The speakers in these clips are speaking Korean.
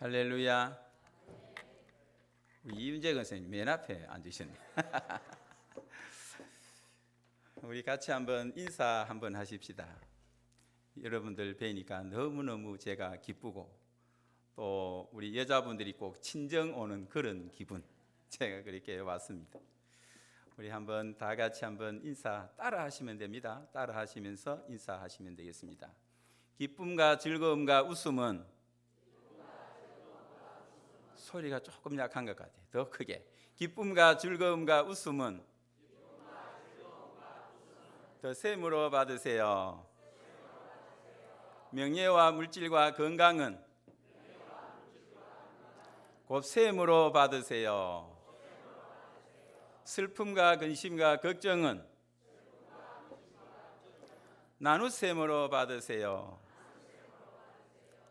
할렐루야. 우리 이윤재근 선생님 맨 앞에 앉으셨네. 우리 같이 한번 인사 한번 하십시다. 여러분들 뵈니까 너무너무 제가 기쁘고 또 우리 여자분들이 꼭 친정 오는 그런 기분, 제가 그렇게 왔습니다. 우리 한번 다 같이 한번 인사 따라 하시면 됩니다. 따라 하시면서 인사하시면 되겠습니다. 기쁨과 즐거움과 웃음은 소리가 조금 약한 것 같아요. 더 크게. 기쁨과 즐거움과 웃음은 더 샘으로 받으세요. 명예와 물질과 건강은 곧 샘으로 받으세요. 슬픔과 근심과 걱정은 나눗셈으로 받으세요.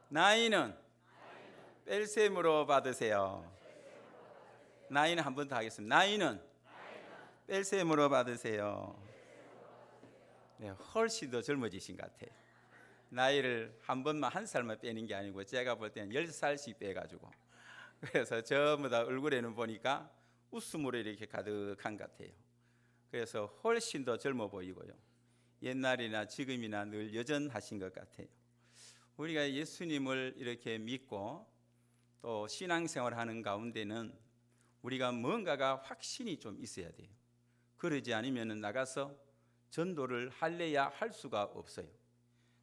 나이는 뺄셈으로 받으세요. 나이는 한 번 더 하겠습니다. 나이는 뺄셈으로 받으세요. 네, 훨씬 더 젊어지신 것 같아요. 나이를 한 번만 한 살만 빼는 게 아니고 제가 볼 때는 10살씩 빼가지고, 그래서 전부 다 얼굴에는 보니까 웃음으로 이렇게 가득한 것 같아요. 그래서 훨씬 더 젊어 보이고요. 옛날이나 지금이나 늘 여전하신 것 같아요. 우리가 예수님을 이렇게 믿고 또 신앙생활하는 가운데는 우리가 뭔가가 확신이 좀 있어야 돼요. 그러지 않으면 나가서 전도를 할래야 할 수가 없어요.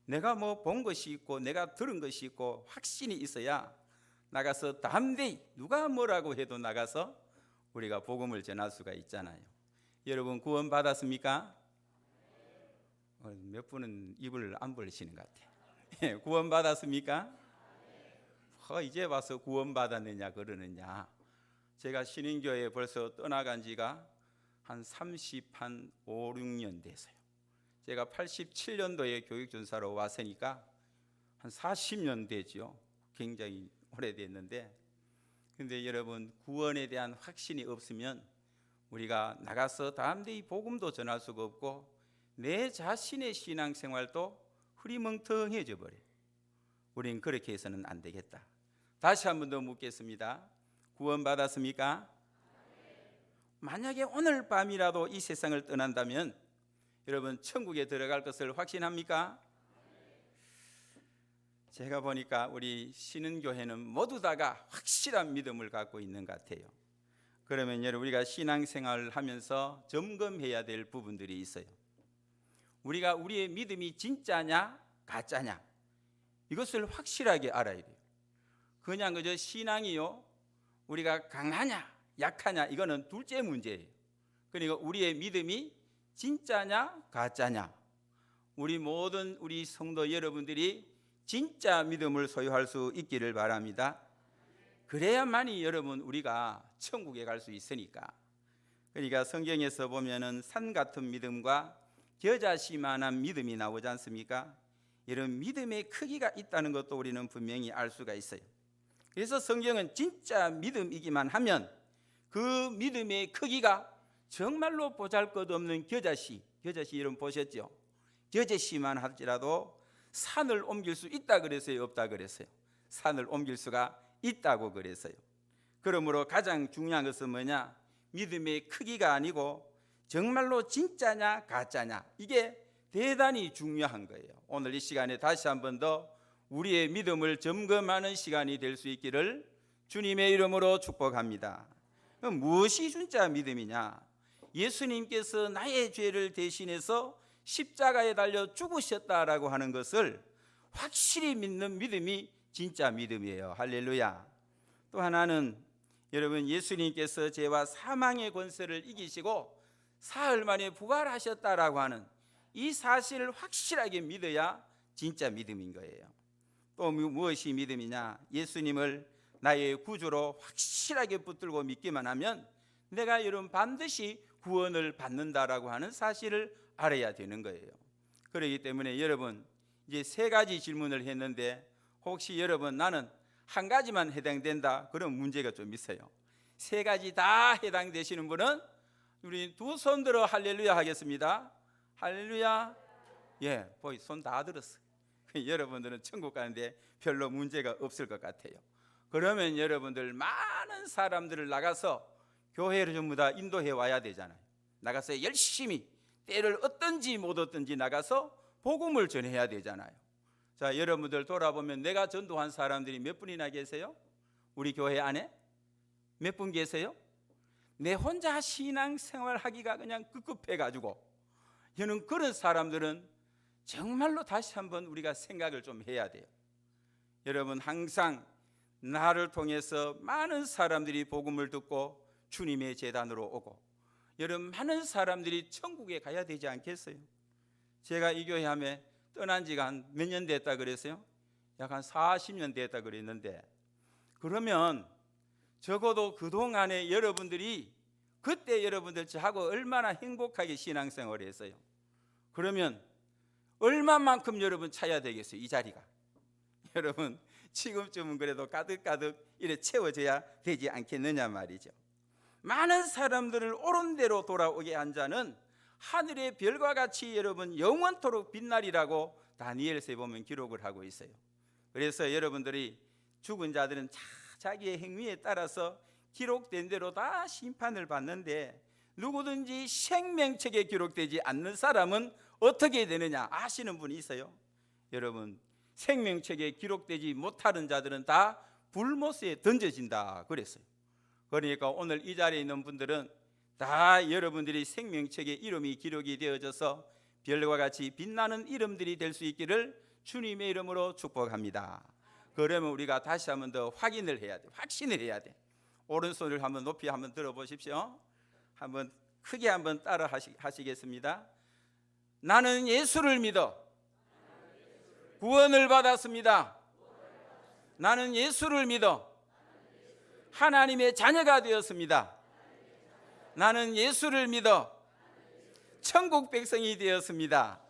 내가 뭐 본 것이 있고 내가 들은 것이 있고 확신이 있어야 나가서 담대히 누가 뭐라고 해도 나가서 우리가 복음을 전할 수가 있잖아요. 여러분 구원 받았습니까? 몇 분은 입을 안 벌리시는 것 같아요. 구원 받았습니까? 이제 와서 구원 받았느냐 그러느냐. 제가 신인교회에 벌써 떠나간 지가 한 5, 6년 됐어요. 제가 87년도에 교육전사로 왔으니까 한 40년 되죠. 굉장히 오래됐는데, 근데 여러분 구원에 대한 확신이 없으면 우리가 나가서 담대히 복음도 전할 수가 없고 내 자신의 신앙생활도 흐리멍텅해져 버려요. 우리는 그렇게 해서는 안 되겠다. 다시 한 번 더 묻겠습니다. 구원 받았습니까? 만약에 오늘 밤이라도 이 세상을 떠난다면 여러분 천국에 들어갈 것을 확신합니까? 제가 보니까 우리 신은교회는 모두 다가 확실한 믿음을 갖고 있는 것 같아요. 그러면 여러분 우리가 신앙생활을 하면서 점검해야 될 부분들이 있어요. 우리가 우리의 믿음이 진짜냐 가짜냐 이것을 확실하게 알아야 돼요. 그냥 그저 신앙이요 우리가 강하냐 약하냐 이거는 둘째 문제예요. 그러니까 우리의 믿음이 진짜냐 가짜냐, 우리 모든 우리 성도 여러분들이 진짜 믿음을 소유할 수 있기를 바랍니다. 그래야만이 여러분 우리가 천국에 갈 수 있으니까. 그러니까 성경에서 보면은 산 같은 믿음과 겨자씨만한 믿음이 나오지 않습니까? 이런 믿음의 크기가 있다는 것도 우리는 분명히 알 수가 있어요. 그래서 성경은 진짜 믿음이기만 하면 그 믿음의 크기가 정말로 보잘것없는 겨자씨 이름 보셨죠? 겨자씨만 할지라도 산을 옮길 수 있다 그랬어요, 없다 그랬어요? 산을 옮길 수가 있다고 그랬어요. 그러므로 가장 중요한 것은 뭐냐? 믿음의 크기가 아니고 정말로 진짜냐 가짜냐, 이게 대단히 중요한 거예요. 오늘 이 시간에 다시 한 번 더 우리의 믿음을 점검하는 시간이 될 수 있기를 주님의 이름으로 축복합니다. 그럼 무엇이 진짜 믿음이냐? 예수님께서 나의 죄를 대신해서 십자가에 달려 죽으셨다라고 하는 것을 확실히 믿는 믿음이 진짜 믿음이에요. 할렐루야. 또 하나는 여러분 예수님께서 죄와 사망의 권세를 이기시고 사흘 만에 부활하셨다라고 하는 이 사실을 확실하게 믿어야 진짜 믿음인 거예요. 또 무엇이 믿음이냐? 예수님을 나의 구주로 확실하게 붙들고 믿기만 하면 내가 여러분 반드시 구원을 받는다라고 하는 사실을 알아야 되는 거예요. 그렇기 때문에 여러분 이제 3가지 질문을 했는데 혹시 여러분 나는 한 가지만 해당된다 그런 문제가 좀 있어요. 3가지 다 해당되시는 분은 우리 두 손 들어 할렐루야 하겠습니다. 할렐루야. 예, 보이 손 다 들었어요. 여러분들은 천국 가는데 별로 문제가 없을 것 같아요. 그러면 여러분들 많은 사람들을 나가서 교회를 전부 다 인도해 와야 되잖아요. 나가서 열심히 때를 얻든지 못 얻든지 나가서 복음을 전해야 되잖아요. 자, 여러분들 돌아보면 내가 전도한 사람들이 몇 분이나 계세요? 우리 교회 안에 몇 분 계세요? 내 혼자 신앙생활 하기가 그냥 급급해가지고 저는 그런 사람들은 정말로 다시 한번 우리가 생각을 좀 해야 돼요. 여러분, 항상 나를 통해서 많은 사람들이 복음을 듣고 주님의 제단으로 오고, 여러분 많은 사람들이 천국에 가야 되지 않겠어요? 제가 이 교회 하면 떠난 지가 한 몇 년 됐다 그랬어요? 약 한 40년 됐다 그랬는데, 그러면 적어도 그동안에 여러분들이 그때 여러분들 저하고 얼마나 행복하게 신앙생활을 했어요? 그러면 얼마만큼 여러분 차야 되겠어요? 이 자리가 여러분 지금쯤은 그래도 가득가득 이래 채워져야 되지 않겠느냐 말이죠. 많은 사람들을 옳은 대로 돌아오게 한 자는 하늘의 별과 같이 여러분 영원토록 빛나리라고 다니엘서에 보면 기록을 하고 있어요. 그래서 여러분들이 죽은 자들은 자기의 행위에 따라서 기록된 대로 다 심판을 받는데, 누구든지 생명책에 기록되지 않는 사람은 어떻게 되느냐 아시는 분이 있어요? 여러분, 생명책에 기록되지 못하는 자들은 다 불못에 던져진다 그랬어요. 그러니까 오늘 이 자리에 있는 분들은 다 여러분들이 생명책에 이름이 기록이 되어져서 별과 같이 빛나는 이름들이 될 수 있기를 주님의 이름으로 축복합니다. 그러면 우리가 다시 한번 더 확인을 해야 돼. 확신을 해야 돼. 오른손을 한번 높이 한번 들어보십시오. 한번 크게 한번 따라 하시겠습니다. 나는 예수를 믿어 구원을 받았습니다. 나는 예수를 믿어 하나님의 자녀가 되었습니다. 나는 예수를 믿어 천국 백성이 되었습니다.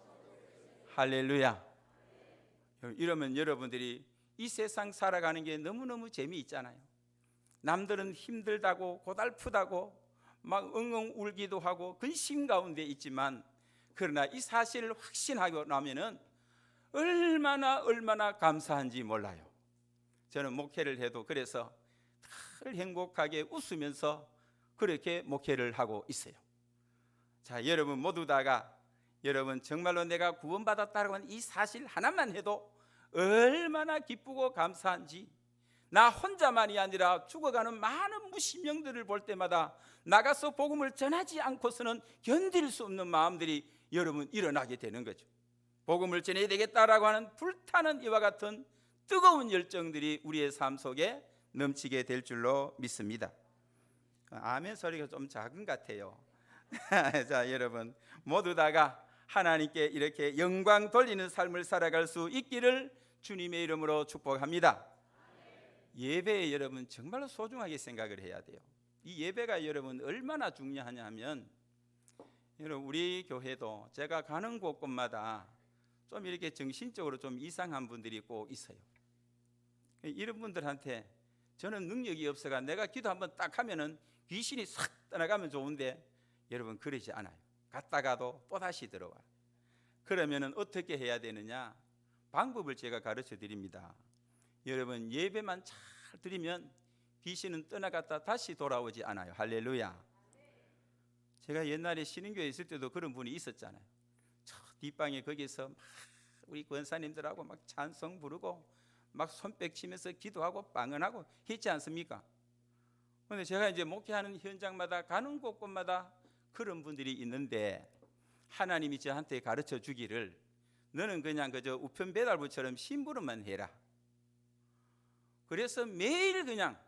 할렐루야. 이러면 여러분들이 이 세상 살아가는 게 너무너무 재미있잖아요. 남들은 힘들다고 고달프다고 막 엉엉 울기도 하고 근심 가운데 있지만, 그러나 이 사실을 확신하고 나면은 얼마나 감사한지 몰라요. 저는 목회를 해도 그래서 늘 행복하게 웃으면서 그렇게 목회를 하고 있어요. 자, 여러분 모두 다가 여러분 정말로 내가 구원받았다고 하는 이 사실 하나만 해도 얼마나 기쁘고 감사한지, 나 혼자만이 아니라 죽어가는 많은 무신령들을 볼 때마다 나가서 복음을 전하지 않고서는 견딜 수 없는 마음들이 여러분 일어나게 되는 거죠. 복음을 전해야 되겠다라고 하는 불타는 이와 같은 뜨거운 열정들이 우리의 삶 속에 넘치게 될 줄로 믿습니다. 아멘 소리가 좀 작은 것 같아요. 자, 여러분 모두 다가 하나님께 이렇게 영광 돌리는 삶을 살아갈 수 있기를 주님의 이름으로 축복합니다. 예배에 여러분 정말로 소중하게 생각을 해야 돼요. 이 예배가 여러분 얼마나 중요하냐 하면, 여러분 우리 교회도 제가 가는 곳곳마다 좀 이렇게 정신적으로 좀 이상한 분들이 꼭 있어요. 이런 분들한테 저는 능력이 없어가 내가 기도 한번 딱 하면은 귀신이 싹 떠나가면 좋은데, 여러분 그러지 않아요. 갔다가도 또다시 들어와요. 그러면은 어떻게 해야 되느냐, 방법을 제가 가르쳐 드립니다. 여러분 예배만 잘 드리면 귀신은 떠나갔다 다시 돌아오지 않아요. 할렐루야. 제가 옛날에 신흥교회 있을 때도 그런 분이 있었잖아요. 저 뒷방에 거기서 막 우리 권사님들하고 막 찬송 부르고 막 손뼉 치면서 기도하고 빵언하고 했지 않습니까? 그런데 제가 이제 목회하는 현장마다 가는 곳곳마다 그런 분들이 있는데, 하나님이 저한테 가르쳐 주기를 너는 그냥 그저 우편 배달부처럼 심부름만 해라. 그래서 매일 그냥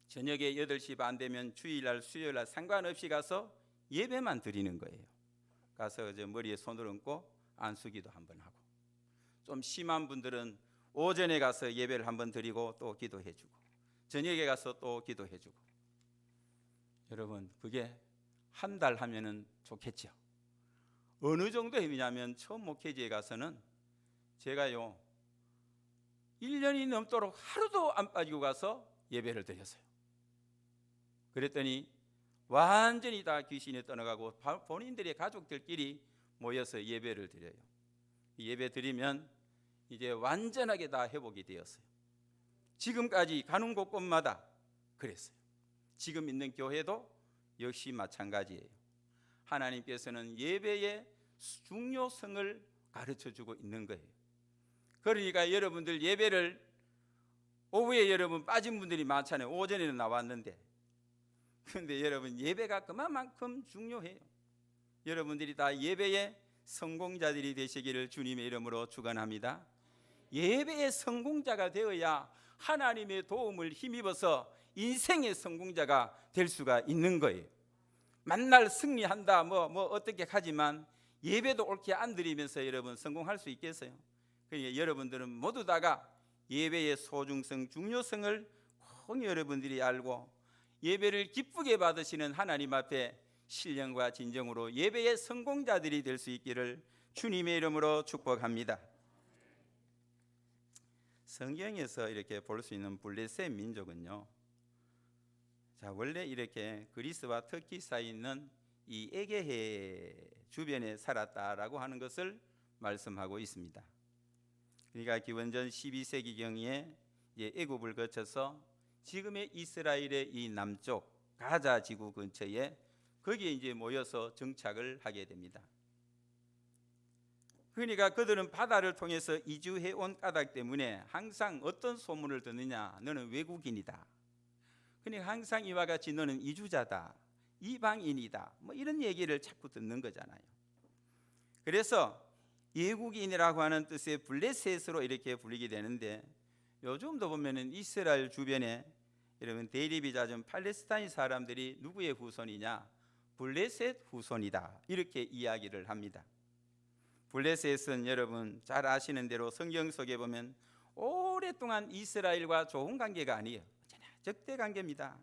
저녁에 8시 반 되면 주일날 수요일날 상관없이 가서 예배만 드리는 거예요. 가서 저 머리에 손을 얹고 안수기도 한번 하고, 좀 심한 분들은 오전에 가서 예배를 한번 드리고 또 기도해주고, 저녁에 가서 또 기도해주고. 여러분 그게 한 달 하면은 좋겠죠. 어느 정도 했냐면 처음 목회지에 가서는 제가요 1년이 넘도록 하루도 안 빠지고 가서 예배를 드렸어요. 그랬더니 완전히 다 귀신이 떠나가고 본인들의 가족들끼리 모여서 예배를 드려요. 예배 드리면 이제 완전하게 다 회복이 되었어요. 지금까지 가는 곳곳마다 그랬어요. 지금 있는 교회도 역시 마찬가지예요. 하나님께서는 예배의 중요성을 가르쳐주고 있는 거예요. 그러니까 여러분들 예배를 오후에 여러분 빠진 분들이 많잖아요. 오전에는 나왔는데, 그런데 여러분 예배가 그만큼 중요해요. 여러분들이 다 예배의 성공자들이 되시기를 주님의 이름으로 축원합니다. 예배의 성공자가 되어야 하나님의 도움을 힘입어서 인생의 성공자가 될 수가 있는 거예요. 만날 승리한다 뭐 어떻게 하지만 예배도 옳게 안 드리면서 여러분 성공할 수 있겠어요? 그러니까 여러분들은 모두 다가 예배의 소중성, 중요성을 꼭 여러분들이 알고 예배를 기쁘게 받으시는 하나님 앞에 신령과 진정으로 예배의 성공자들이 될 수 있기를 주님의 이름으로 축복합니다. 성경에서 이렇게 볼 수 있는 블레셋 민족은요, 자, 원래 이렇게 그리스와 터키 사이에 있는 이 에게해 주변에 살았다라고 하는 것을 말씀하고 있습니다. 그러니까 기원전 12세기경에 애굽을 거쳐서 지금의 이스라엘의 이 남쪽 가자 지구 근처에 거기에 이제 모여서 정착을 하게 됩니다. 그러니까 그들은 바다를 통해서 이주해 온 까닭 때문에 항상 어떤 소문을 듣느냐, 너는 외국인이다. 그러니까 항상 이와 같이 너는 이주자다, 이방인이다, 뭐 이런 얘기를 자꾸 듣는 거잖아요. 그래서 외국인이라고 하는 뜻의 블레셋으로 이렇게 불리게 되는데, 요즘도 보면은 이스라엘 주변에 여러분 대립이 잦은 팔레스타인 사람들이 누구의 후손이냐, 블레셋 후손이다, 이렇게 이야기를 합니다. 블레셋은 여러분 잘 아시는 대로 성경 속에 보면 오랫동안 이스라엘과 좋은 관계가 아니에요. 적대 관계입니다.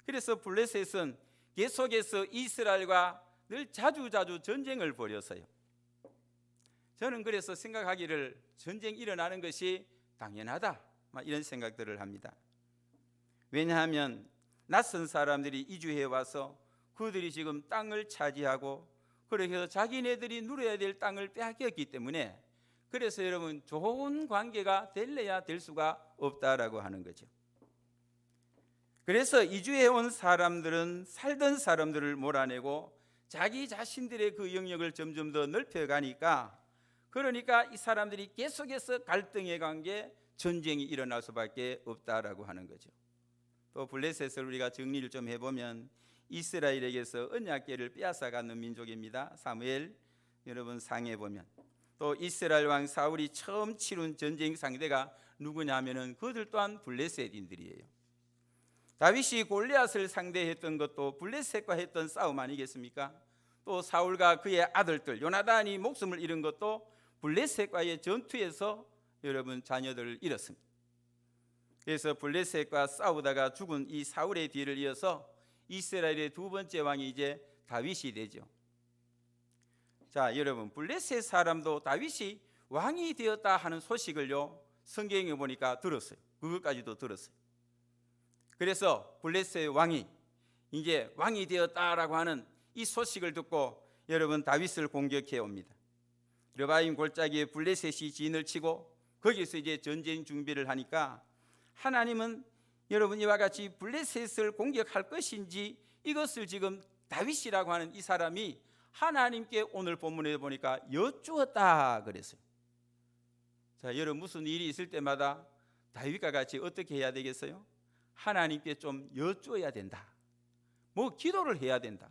그래서 블레셋은 계속해서 이스라엘과 늘 자주 전쟁을 벌였어요. 저는 그래서 생각하기를 전쟁이 일어나는 것이 당연하다, 이런 생각들을 합니다. 왜냐하면 낯선 사람들이 이주해 와서 그들이 지금 땅을 차지하고 그래서 자기네들이 누려야 될 땅을 빼앗겼기 때문에, 그래서 여러분 좋은 관계가 될래야 될 수가 없다라고 하는 거죠. 그래서 이주해 온 사람들은 살던 사람들을 몰아내고 자기 자신들의 그 영역을 점점 더 넓혀가니까, 그러니까 이 사람들이 계속해서 갈등의 관계, 전쟁이 일어날 수밖에 없다라고 하는 거죠. 또 블레셋을 우리가 정리를 좀 해보면 이스라엘에게서 언약궤를 빼앗아가는 민족입니다. 사무엘 여러분 상에 보면, 또 이스라엘 왕 사울이 처음 치룬 전쟁 상대가 누구냐 하면은 그들 또한 블레셋인들이에요. 다윗이 골리앗을 상대했던 것도 블레셋과 했던 싸움 아니겠습니까? 또 사울과 그의 아들들 요나단이 목숨을 잃은 것도 블레셋과의 전투에서 여러분 자녀들을 잃었습니다. 그래서 블레셋과 싸우다가 죽은 이 사울의 뒤를 이어서 이스라엘의 두 번째 왕이 이제 다윗이 되죠. 자, 여러분 블레셋 사람도 다윗이 왕이 되었다 하는 소식을요 성경에 보니까 들었어요. 그것까지도 들었어요. 그래서 블레셋 왕이 이제 왕이 되었다라고 하는 이 소식을 듣고 여러분 다윗을 공격해 옵니다. 르바임 골짜기에 블레셋이 진을 치고 거기서 이제 전쟁 준비를 하니까, 하나님은 여러분 이와 같이 블레셋을 공격할 것인지 이것을 지금 다윗이라고 하는 이 사람이 하나님께 오늘 본문에 보니까 여쭈었다 그랬어요. 자, 여러분 무슨 일이 있을 때마다 다윗과 같이 어떻게 해야 되겠어요? 하나님께 좀 여쭈어야 된다. 뭐 기도를 해야 된다.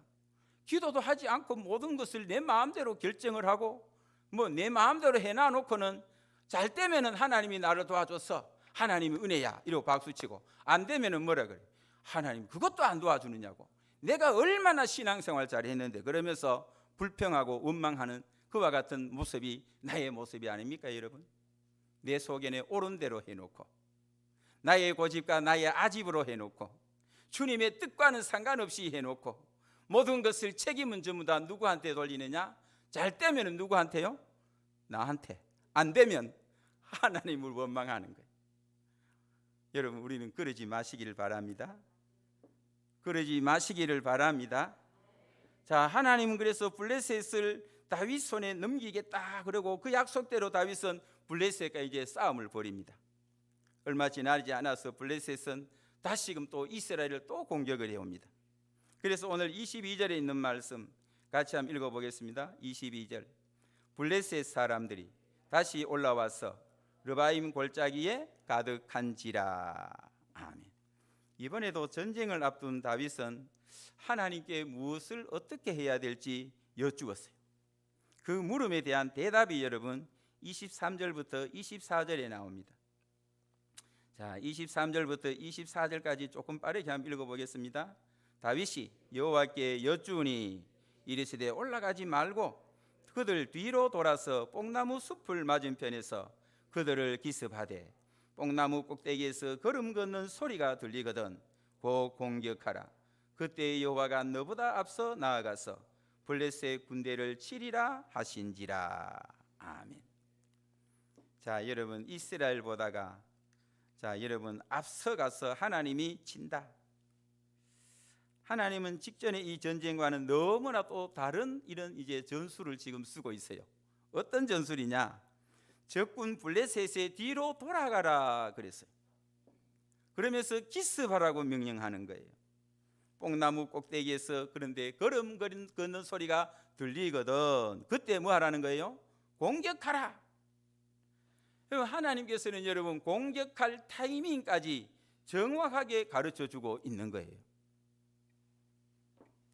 기도도 하지 않고 모든 것을 내 마음대로 결정을 하고 뭐 내 마음대로 해놔 놓고는 잘 되면은 하나님이 나를 도와줘서 하나님이 은혜야 이러고 박수치고, 안 되면은 뭐라 그래, 하나님 그것도 안 도와주느냐고, 내가 얼마나 신앙생활 잘했는데, 그러면서 불평하고 원망하는 그와 같은 모습이 나의 모습이 아닙니까 여러분? 내 속에는 옳은 대로 해놓고 나의 고집과 나의 아집으로 해놓고 주님의 뜻과는 상관없이 해놓고 모든 것을 책임은 전부 다 누구한테 돌리느냐? 잘 되면 누구한테요? 나한테. 안 되면 하나님을 원망하는 거예요. 여러분 우리는 그러지 마시기를 바랍니다. 그러지 마시기를 바랍니다. 자, 하나님은 그래서 블레셋을 다윗 손에 넘기겠다 그러고 그 약속대로 다윗은 블레셋과 이제 싸움을 벌입니다. 얼마 지나지 않아서 블레셋은 다시금 또 이스라엘을 또 공격을 해옵니다. 그래서 오늘 22절에 있는 말씀 같이 한번 읽어보겠습니다. 22절, 블레셋 사람들이 다시 올라와서 르바임 골짜기에 가득한지라. 아멘. 이번에도 전쟁을 앞둔 다윗은 하나님께 무엇을 어떻게 해야 될지 여쭈었어요. 그 물음에 대한 대답이 여러분 23절부터 24절에 나옵니다. 자, 23절부터 24절까지 조금 빠르게 한번 읽어보겠습니다. 다윗이 여호와께 여쭈니 이르시되 올라가지 말고 그들 뒤로 돌아서 뽕나무 숲을 맞은편에서 그들을 기습하되 뽕나무 꼭대기에서 걸음 걷는 소리가 들리거든 곧 공격하라. 그때 여호와가 너보다 앞서 나아가서 블레셋 군대를 치리라 하신지라. 아멘. 자, 여러분 이스라엘보다가 여러분 앞서가서 하나님이 친다. 하나님은 직전에 이 전쟁과는 너무나 또 다른 이런 이제 전술을 지금 쓰고 있어요. 어떤 전술이냐? 적군 블레셋의 뒤로 돌아가라 그랬어요. 그러면서 기습하라고 명령하는 거예요. 뽕나무 꼭대기에서 그런데 걸음 걷는 소리가 들리거든 그때 뭐 하라는 거예요? 공격하라. 하나님께서는 여러분 공격할 타이밍까지 정확하게 가르쳐 주고 있는 거예요.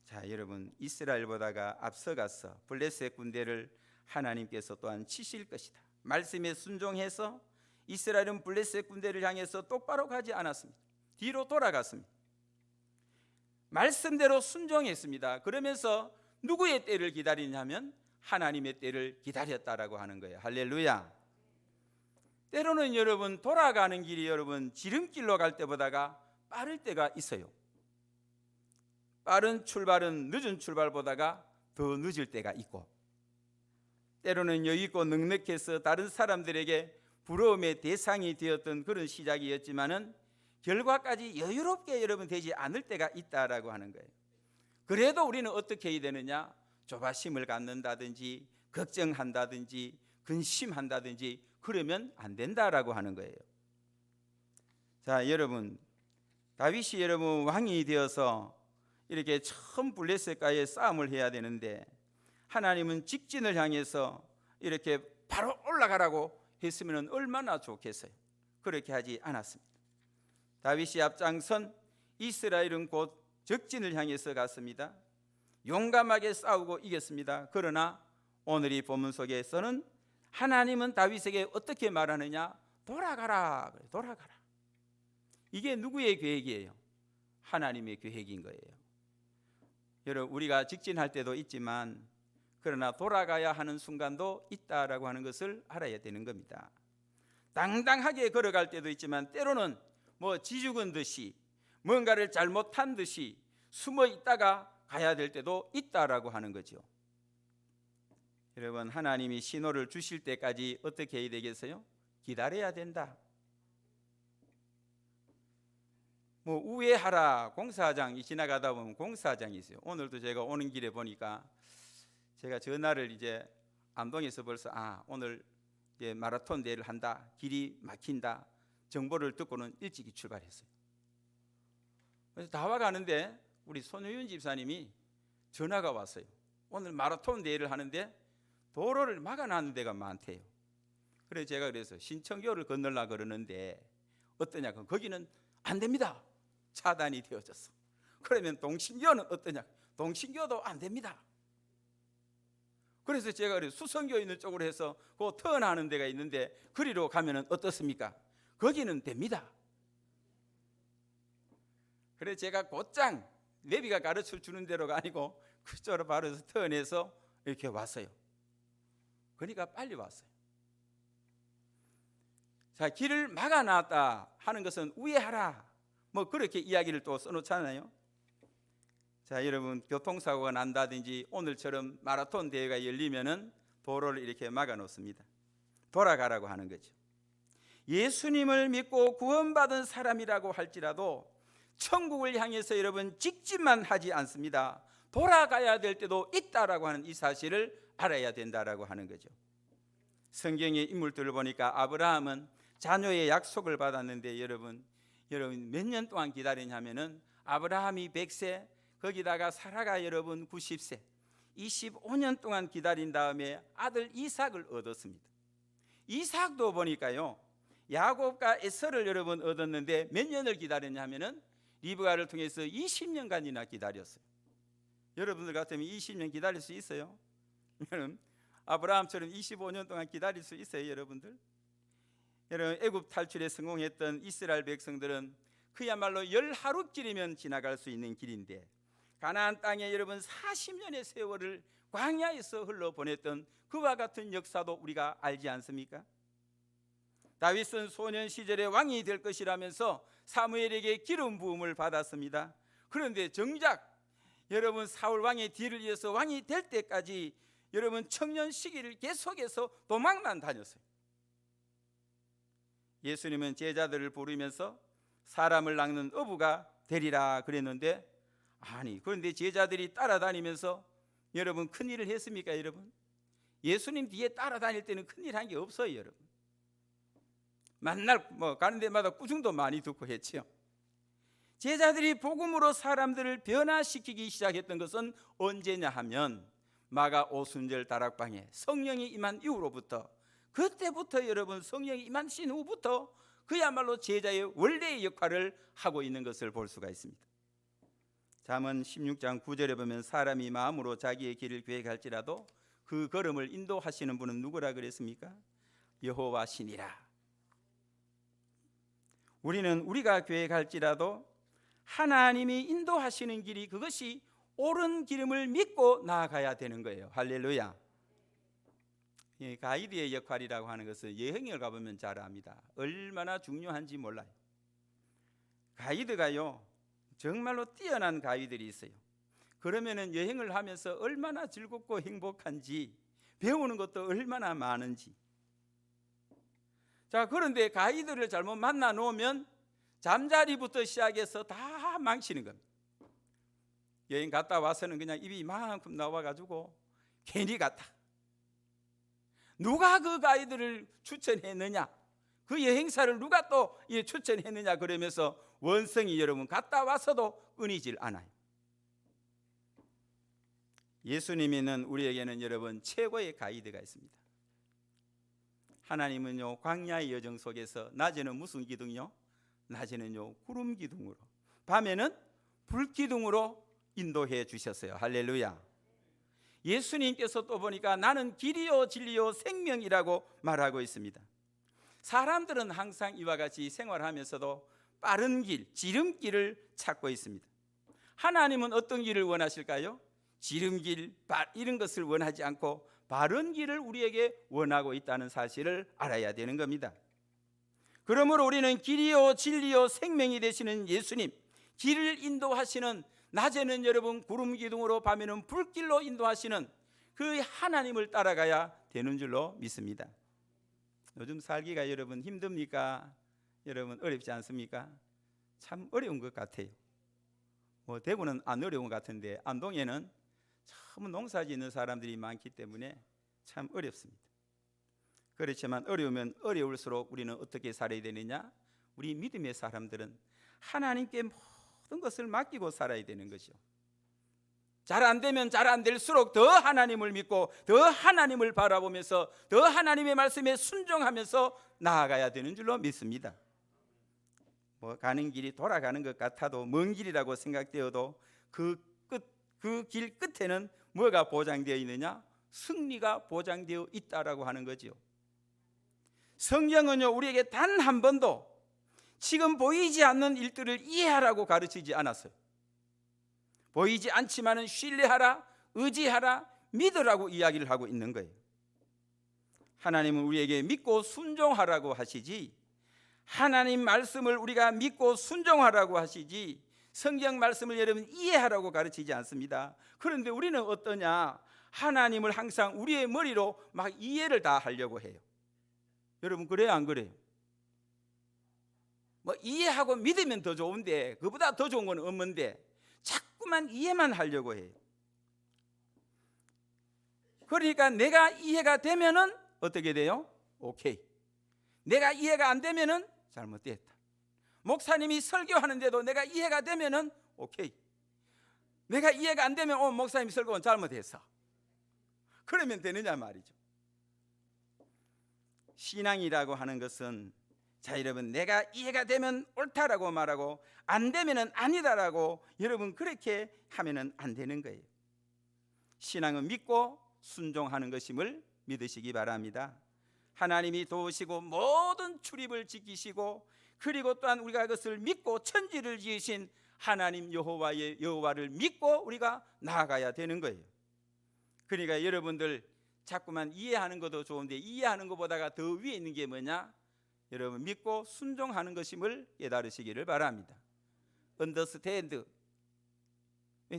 자, 여러분 이스라엘보다가 앞서가서 블레셋 군대를 하나님께서 또한 치실 것이다. 말씀에 순종해서 이스라엘은 블레셋 군대를 향해서 똑바로 가지 않았습니다. 뒤로 돌아갔습니다. 말씀대로 순종했습니다. 그러면서 누구의 때를 기다리냐면 하나님의 때를 기다렸다라고 하는 거예요. 할렐루야. 때로는 여러분 돌아가는 길이 여러분 지름길로 갈 때보다가 빠를 때가 있어요. 빠른 출발은 늦은 출발보다가 더 늦을 때가 있고, 때로는 여유 있고 넉넉해서 다른 사람들에게 부러움의 대상이 되었던 그런 시작이었지만은 결과까지 여유롭게 여러분 되지 않을 때가 있다라고 하는 거예요. 그래도 우리는 어떻게 해야 되느냐? 조바심을 갖는다든지 걱정한다든지 근심한다든지 그러면 안 된다라고 하는 거예요. 자, 여러분 다윗이 여러분 왕이 되어서 이렇게 처음 블레셋과의 싸움을 해야 되는데 하나님은 직진을 향해서 이렇게 바로 올라가라고 했으면 얼마나 좋겠어요. 그렇게 하지 않았습니다. 다윗이 앞장선 이스라엘은 곧 적진을 향해서 갔습니다. 용감하게 싸우고 이겼습니다. 그러나 오늘 이 본문 속에서는 하나님은 다윗에게 어떻게 말하느냐? 돌아가라. 돌아가라. 이게 누구의 계획이에요? 하나님의 계획인 거예요. 여러분 우리가 직진할 때도 있지만 그러나 돌아가야 하는 순간도 있다라고 하는 것을 알아야 되는 겁니다. 당당하게 걸어갈 때도 있지만 때로는 뭐 지죽은 듯이 뭔가를 잘못한 듯이 숨어 있다가 가야 될 때도 있다라고 하는 거죠. 여러분 하나님이 신호를 주실 때까지 어떻게 해야 되겠어요? 기다려야 된다. 뭐 우회하라 공사장이 지나가다 보면 공사장이 있어요. 오늘도 제가 오는 길에 보니까 제가 전화를 이제 안동에서 벌써 오늘 이제 마라톤 대회를 한다, 길이 막힌다 정보를 듣고는 일찍이 출발했어요. 그래서 다 와가는데 우리 손효윤 집사님이 전화가 왔어요. 오늘 마라톤 대회를 하는데 도로를 막아놨는 데가 많대요. 그래서 제가 그래서 신천교를 건널라 그러는데 어떠냐? 거기는 안 됩니다. 차단이 되어졌어. 그러면 동신교는 어떠냐? 동신교도 안 됩니다. 그래서 제가 그래서 수성교 있는 쪽으로 해서 그 턴하는 데가 있는데 그리로 가면은 어떻습니까? 거기는 됩니다. 그래서 제가 곧장 내비가 가르쳐 주는 대로가 아니고 그쪽으로 바로 턴해서 이렇게 왔어요. 그러니까 빨리 왔어요. 자, 길을 막아놨다 하는 것은 우회하라 뭐 그렇게 이야기를 또 써놓잖아요. 자, 여러분 교통사고가 난다든지 오늘처럼 마라톤 대회가 열리면은 도로를 이렇게 막아놓습니다. 돌아가라고 하는 거죠. 예수님을 믿고 구원받은 사람이라고 할지라도 천국을 향해서 여러분 직진만 하지 않습니다. 돌아가야 될 때도 있다라고 하는 이 사실을 알아야 된다라고 하는 거죠. 성경의 인물들을 보니까 아브라함은 자녀의 약속을 받았는데 여러분 몇 년 동안 기다리냐면은 아브라함이 100세, 거기다가 사라가 여러분 90세, 25년 동안 기다린 다음에 아들 이삭을 얻었습니다. 이삭도 보니까요, 야곱과 에서를 여러분 얻었는데 몇 년을 기다렸냐면은 리브가를 통해서 20년간이나 기다렸어요. 여러분들 같으면 20년 기다릴 수 있어요? 여러분 아브라함처럼 25년 동안 기다릴 수 있어요, 여러분들? 여러분 애굽 탈출에 성공했던 이스라엘 백성들은 그야말로 10하루길이면 지나갈 수 있는 길인데 가나안 땅에 여러분 40년의 세월을 광야에서 흘러보냈던 그와 같은 역사도 우리가 알지 않습니까? 다윗은 소년 시절에 왕이 될 것이라면서 사무엘에게 기름 부음을 받았습니다. 그런데 정작 여러분 사울 왕의 뒤를 이어서 왕이 될 때까지 여러분 청년 시기를 계속해서 도망만 다녔어요. 예수님은 제자들을 부르면서 사람을 낚는 어부가 되리라 그랬는데, 아니 그런데 제자들이 따라다니면서 여러분 큰일을 했습니까? 여러분 예수님 뒤에 따라다닐 때는 큰일 한 게 없어요. 여러분 만날 가는 데마다 꾸중도 많이 듣고 했죠. 제자들이 복음으로 사람들을 변화시키기 시작했던 것은 언제냐 하면 마가 오순절 다락방에 성령이 임한 이후로부터, 그때부터 여러분 성령이 임하신 후부터 그야말로 제자의 원래의 역할을 하고 있는 것을 볼 수가 있습니다. 잠언 16장 9절에 보면 사람이 마음으로 자기의 길을 계획할지라도 그 걸음을 인도하시는 분은 누구라 그랬습니까? 여호와시니라. 우리는 우리가 계획할지라도 하나님이 인도하시는 길이 그것이 옳은 길임을 믿고 나아가야 되는 거예요. 할렐루야. 가이드의 역할이라고 하는 것은 여행을 가보면 잘 압니다. 얼마나 중요한지 몰라요. 가이드가요 정말로 뛰어난 가이드들이 있어요. 그러면은 여행을 하면서 얼마나 즐겁고 행복한지, 배우는 것도 얼마나 많은지. 자, 그런데 가이드를 잘못 만나 놓으면 잠자리부터 시작해서 다 망치는 겁니다. 여행 갔다 와서는 그냥 입이 이만큼 나와가지고 괜히 갔다. 누가 그 가이드를 추천했느냐, 그 여행사를 누가 또 추천했느냐 그러면서 원성이 여러분 갔다 와서도 끊이질 않아요. 예수님이는 우리에게는 여러분 최고의 가이드가 있습니다. 하나님은요 광야의 여정 속에서 낮에는 무슨 기둥요? 낮에는요 구름 기둥으로, 밤에는 불 기둥으로 인도해 주셨어요. 할렐루야. 예수님께서 또 보니까 나는 길이요 진리요 생명이라고 말하고 있습니다. 사람들은 항상 이와 같이 생활하면서도 빠른 길, 지름길을 찾고 있습니다. 하나님은 어떤 길을 원하실까요? 지름길, 이런 것을 원하지 않고 바른 길을 우리에게 원하고 있다는 사실을 알아야 되는 겁니다. 그러므로 우리는 길이요 진리요 생명이 되시는 예수님, 길을 인도하시는, 낮에는 여러분 구름 기둥으로 밤에는 불길로 인도하시는 그 하나님을 따라가야 되는 줄로 믿습니다. 요즘 살기가 여러분 힘듭니까? 여러분 어렵지 않습니까? 참 어려운 것 같아요. 대구는 안 어려운 것 같은데 안동에는 참 농사 짓는 사람들이 많기 때문에 참 어렵습니다. 그렇지만 어려우면 어려울수록 우리는 어떻게 살아야 되느냐? 우리 믿음의 사람들은 하나님께 모든 것을 맡기고 살아야 되는 것이요. 잘 안 되면 잘 안 될수록 더 하나님을 믿고 더 하나님을 바라보면서 더 하나님의 말씀에 순종하면서 나아가야 되는 줄로 믿습니다. 가는 길이 돌아가는 것 같아도 먼 길이라고 생각되어도 그 길 끝에는 뭐가 보장되어 있느냐? 승리가 보장되어 있다라고 하는 거죠. 성경은요 우리에게 단 한 번도 지금 보이지 않는 일들을 이해하라고 가르치지 않았어요. 보이지 않지만은 신뢰하라, 의지하라, 믿으라고 이야기를 하고 있는 거예요. 하나님은 우리에게 믿고 순종하라고 하시지, 하나님 말씀을 우리가 믿고 순종하라고 하시지, 성경 말씀을 여러분 이해하라고 가르치지 않습니다. 그런데 우리는 어떠냐? 하나님을 항상 우리의 머리로 막 이해를 다 하려고 해요. 여러분 그래요 안 그래요? 이해하고 믿으면 더 좋은데 그보다 더 좋은 건 없는데 자꾸만 이해만 하려고 해요. 그러니까 내가 이해가 되면은 어떻게 돼요? 오케이. 내가 이해가 안 되면은 잘못됐다. 목사님이 설교하는데도 내가 이해가 되면은 오케이. 내가 이해가 안 되면 목사님 설교는 잘못했어. 그러면 되느냐 말이죠. 신앙이라고 하는 것은, 자 여러분, 내가 이해가 되면 옳다라고 말하고 안 되면은 아니다라고 여러분 그렇게 하면은 안 되는 거예요. 신앙은 믿고 순종하는 것임을 믿으시기 바랍니다. 하나님이 도우시고 모든 출입을 지키시고, 그리고 또한 우리가 그것을 믿고 천지를 지으신 하나님 여호와를 믿고 우리가 나아가야 되는 거예요. 그러니까 여러분들 자꾸만 이해하는 것도 좋은데 이해하는 것보다가 더 위에 있는 게 뭐냐? 여러분 믿고 순종하는 것임을 깨달으시기를 바랍니다. understand.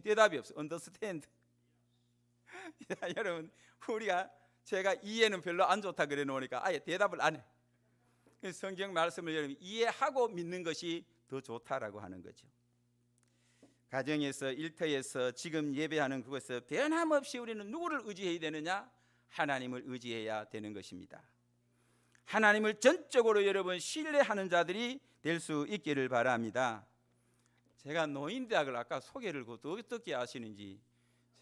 대답이 없어. understand. 여러분, 제가 이해는 별로 안 좋다 그래 놓으니까 아예 대답을 안 해. 성경 말씀을 여러분 이해하고 믿는 것이 더 좋다라고 하는 거죠. 가정에서, 일터에서, 지금 예배하는 그곳에서 변함없이 우리는 누구를 의지해야 되느냐? 하나님을 의지해야 되는 것입니다. 하나님을 전적으로 여러분 신뢰하는 자들이 될 수 있기를 바랍니다. 제가 노인대학을 아까 소개를 어떻게 아시는지,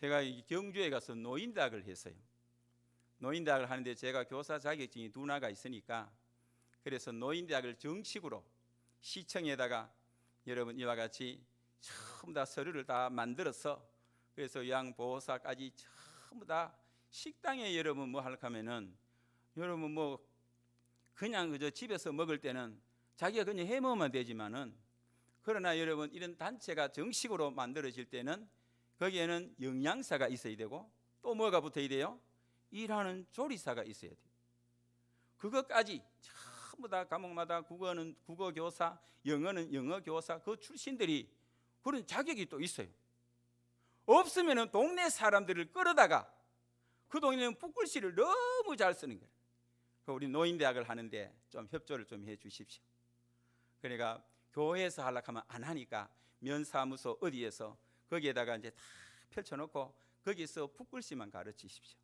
제가 경주에 가서 노인대학을 했어요. 노인대학을 하는데 제가 교사 자격증이 2나가 있으니까, 그래서 노인대학을 정식으로 시청에다가 여러분 이와 같이 전부 다 서류를 다 만들어서, 그래서 요양보호사까지 전부 다 식당에 여러분 뭐 할까 하면은, 여러분 뭐 그냥 그저 집에서 먹을 때는 자기가 그냥 해 먹으면 되지만은, 그러나 여러분 이런 단체가 정식으로 만들어질 때는 거기에는 영양사가 있어야 되고, 또 뭐가 붙어야 돼요? 일하는 조리사가 있어야 돼요. 그것까지 전부 다 과목마다, 국어는 국어교사, 영어는 영어교사, 그 출신들이 그런 자격이 또 있어요. 없으면은 동네 사람들을 끌어다가 그 동네는 붓글씨를 너무 잘 쓰는 거예요. 우리 노인대학을 하는데 좀 협조를 좀 해 주십시오. 그러니까 교회에서 하려고 하면 안 하니까 면사무소 어디에서 거기에다가 이제 다 펼쳐놓고 거기서 붓글씨만 가르치십시오.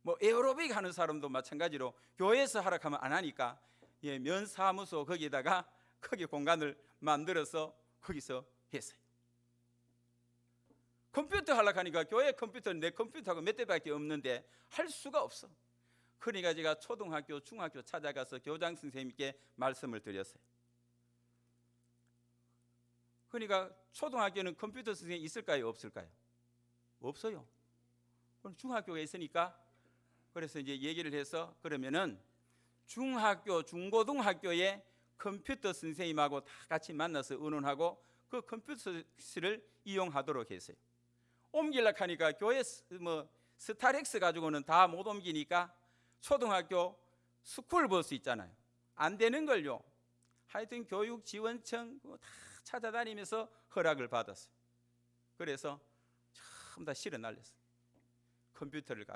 뭐 에어로빅 하는 사람도 마찬가지로 교회에서 하라고 하면 안 하니까 면사무소 거기에다가 거기 공간을 만들어서 거기서 했어요. 컴퓨터 하려고 하니까 교회 컴퓨터는 내 컴퓨터하고 몇 대밖에 없는데 할 수가 없어. 그러니까 제가 초등학교, 중학교 찾아가서 교장 선생님께 말씀을 드렸어요. 그러니까 초등학교는 컴퓨터 선생님이 있을까요, 없을까요? 없어요. 그럼 중학교가 있으니까, 그래서 이제 얘기를 해서, 그러면은 중학교, 중고등학교에 컴퓨터 선생님하고 다 같이 만나서 의논하고 그 컴퓨터를 이용하도록 했어요. 옮기려고 하니까 교회 뭐 스타렉스 가지고는 다 못 옮기니까 초등학교 스쿨버스 있잖아요. 안 되는 걸요. 하여튼 교육지원청 다 찾아다니면서 허락을 받았어요. 그래서 전부 다 실어 날렸어요. 컴퓨터를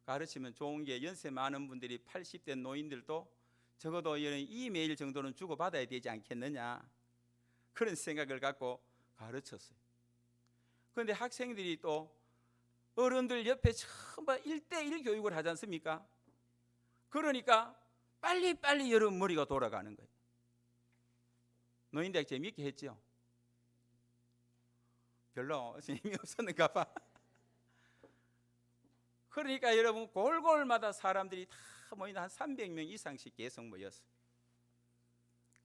가르치면 좋은 게, 연세 많은 분들이 80대 노인들도 적어도 이메일 정도는 주고받아야 되지 않겠느냐, 그런 생각을 갖고 가르쳤어요. 그런데 학생들이 또 어른들 옆에 전부 1대1 교육을 하지 않습니까? 그러니까 빨리빨리 여러분 머리가 돌아가는 거예요. 노인대학 재미있게 했죠? 별로 재미없었는가 봐. 그러니까 여러분 골골마다 사람들이 다 모이는 한 300명 이상씩 계속 모였어요.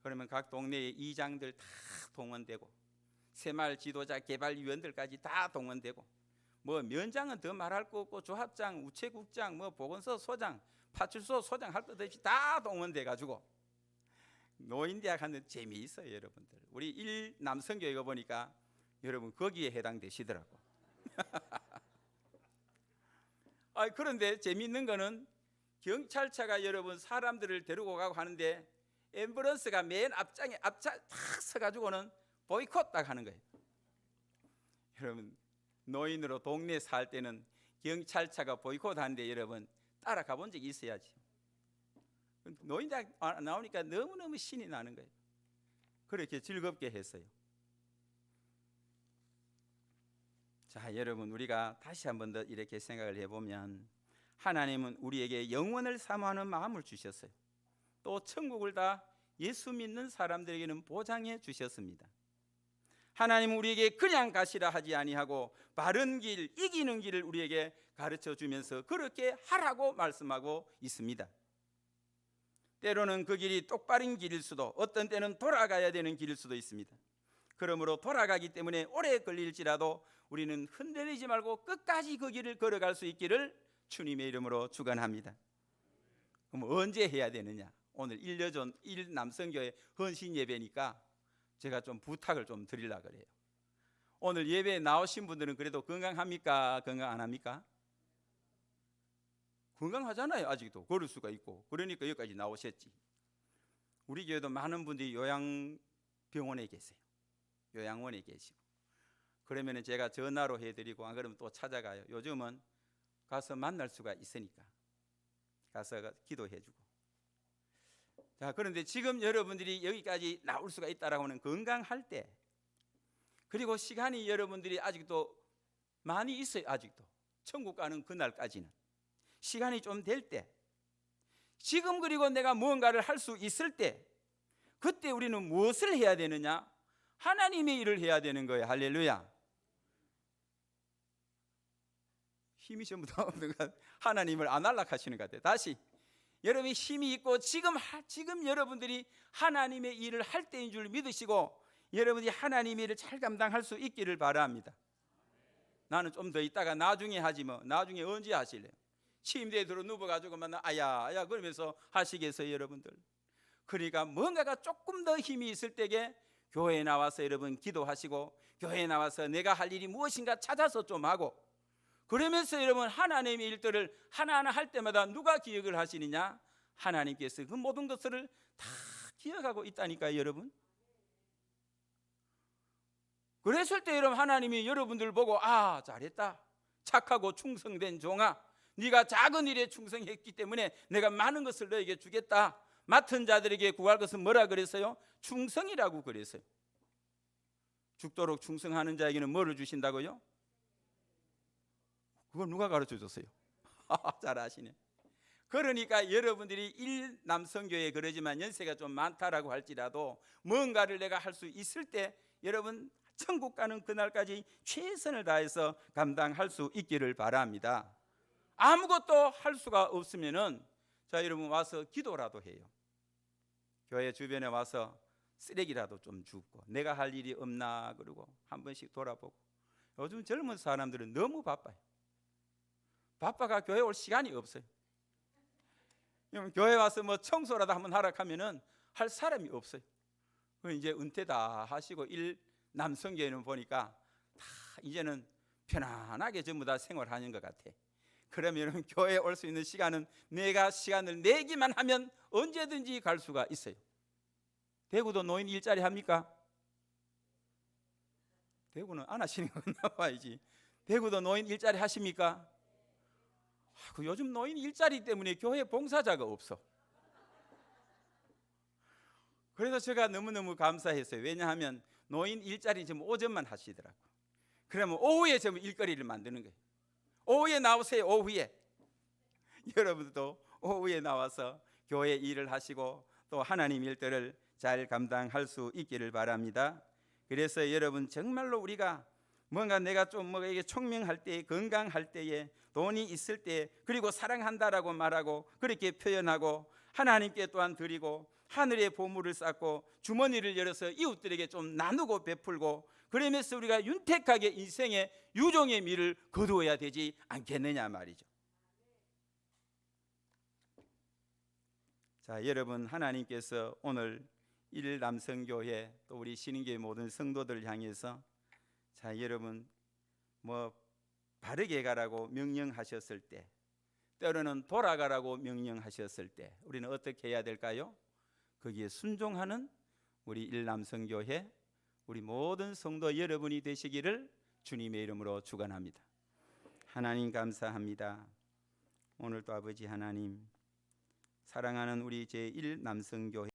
그러면 각 동네의 이장들 다 동원되고, 새마을 지도자 개발위원들까지 다 동원되고, 뭐 면장은 더 말할 거 없고 조합장, 우체국장, 뭐 보건소 소장, 파출소 소장 할 것 없이 다 동원돼 가지고 노인대학 하는 재미있어요. 여러분들 우리 남성교회가 보니까 여러분 거기에 해당되시더라고. 그런데 재미있는 거는 경찰차가 여러분 사람들을 데리고 가고 하는데 앰뷸런스가 맨 앞장에 탁 서가지고는 보이콧 딱 하는 거예요. 여러분 노인으로 동네 살 때는 경찰차가 보이콧 하는데 여러분 따라가 본 적이 있어야지. 노인대학 나오니까 너무너무 신이 나는 거예요. 그렇게 즐겁게 했어요. 자, 여러분 우리가 다시 한 번 더 이렇게 생각을 해보면, 하나님은 우리에게 영원을 사모하는 마음을 주셨어요. 또 천국을 다 예수 믿는 사람들에게는 보장해 주셨습니다. 하나님은 우리에게 그냥 가시라 하지 아니하고 바른 길, 이기는 길을 우리에게 가르쳐 주면서 그렇게 하라고 말씀하고 있습니다. 때로는 그 길이 똑바른 길일 수도, 어떤 때는 돌아가야 되는 길일 수도 있습니다. 그러므로 돌아가기 때문에 오래 걸릴지라도 우리는 흔들리지 말고 끝까지 그 길을 걸어갈 수 있기를 주님의 이름으로 축원합니다. 그럼 언제 해야 되느냐? 오늘 일남성교회 헌신 예배니까 제가 좀 부탁을 좀 드리려고 그래요. 오늘 예배에 나오신 분들은 그래도 건강합니까? 건강 안 합니까? 건강하잖아요. 아직도 걸을 수가 있고. 그러니까 여기까지 나오셨지. 우리 교회도 많은 분들이 요양병원에 계세요. 요양원에 계시고. 그러면 제가 전화로 해드리고 안 그러면 또 찾아가요. 요즘은 가서 만날 수가 있으니까 가서 기도해주고. 자, 그런데 지금 여러분들이 여기까지 나올 수가 있다라고 하는 건강할 때, 그리고 시간이 여러분들이 아직도 많이 있어요. 아직도 천국 가는 그날까지는 시간이 좀 될 때, 지금 그리고 내가 무언가를 할 수 있을 때, 그때 우리는 무엇을 해야 되느냐? 하나님의 일을 해야 되는 거예요. 할렐루야. 힘이 전부 다 없는 것, 하나님을 안 안락하시는 것 같아요. 다시, 여러분이 힘이 있고 지금 여러분들이 하나님의 일을 할 때인 줄 믿으시고 여러분이 하나님의 일을 잘 감당할 수 있기를 바랍니다. 나는 좀 더 있다가 나중에 하지 뭐. 나중에 언제 하실래요? 침대에 들어 누워가지고만 아야 그러면서 하시겠어요, 여러분들? 그러니까 뭔가가 조금 더 힘이 있을 때에 교회에 나와서 여러분 기도하시고, 교회에 나와서 내가 할 일이 무엇인가 찾아서 좀 하고, 그러면서 여러분 하나님의 일들을 하나하나 할 때마다 누가 기억을 하시느냐? 하나님께서 그 모든 것을 다 기억하고 있다니까요, 여러분. 그랬을 때 여러분 하나님이 여러분들 보고 잘했다, 착하고 충성된 종아, 네가 작은 일에 충성했기 때문에 내가 많은 것을 너에게 주겠다. 맡은 자들에게 구할 것은 뭐라 그랬어요? 충성이라고 그랬어요. 죽도록 충성하는 자에게는 뭐를 주신다고요? 그걸 누가 가르쳐 줬어요? 잘 아시네. 그러니까 여러분들이 일남성교회 그러지만 연세가 좀 많다라고 할지라도 뭔가를 내가 할 수 있을 때 여러분 천국 가는 그날까지 최선을 다해서 감당할 수 있기를 바랍니다. 아무것도 할 수가 없으면은 자, 여러분 와서 기도라도 해요. 교회 주변에 와서 쓰레기라도 좀 줍고, 내가 할 일이 없나 그러고 한 번씩 돌아보고. 요즘 젊은 사람들은 너무 바빠요. 바빠가 교회 올 시간이 없어요. 교회 와서 뭐 청소라도 한번 하라 하면은 할 사람이 없어요. 이제 은퇴 다 하시고 일남성교회는 보니까 다 이제는 편안하게 전부 다 생활하는 것 같아. 그러면 교회에 올 수 있는 시간은 내가 시간을 내기만 하면 언제든지 갈 수가 있어요. 대구도 노인 일자리 합니까? 대구는 안 하시는 건 나와야지. 대구도 노인 일자리 하십니까? 요즘 노인 일자리 때문에 교회 봉사자가 없어. 그래서 제가 너무너무 감사했어요. 왜냐하면 노인 일자리 지금 오전만 하시더라고. 그러면 오후에 좀 일거리를 만드는 거예요. 오후에 나오세요. 오후에 여러분들도 오후에 나와서 교회 일을 하시고 또 하나님 일들을 잘 감당할 수 있기를 바랍니다. 그래서 여러분 정말로 우리가 뭔가 내가 좀 뭐가 이게 총명할 때, 건강할 때에, 돈이 있을 때, 그리고 사랑한다라고 말하고 그렇게 표현하고 하나님께 또한 드리고 하늘의 보물을 쌓고 주머니를 열어서 이웃들에게 좀 나누고 베풀고, 그러면서 우리가 윤택하게 인생의 유종의 미를 거두어야 되지 않겠느냐 말이죠. 자, 여러분 하나님께서 오늘 일남성교회 또 우리 신인교회 모든 성도들을 향해서 자, 여러분 뭐 바르게 가라고 명령하셨을 때, 때로는 돌아가라고 명령하셨을 때 우리는 어떻게 해야 될까요? 거기에 순종하는 우리 일남성교회 우리 모든 성도 여러분이 되시기를 주님의 이름으로 축원합니다. 하나님 감사합니다. 오늘도 아버지 하나님, 사랑하는 우리 제1남성교회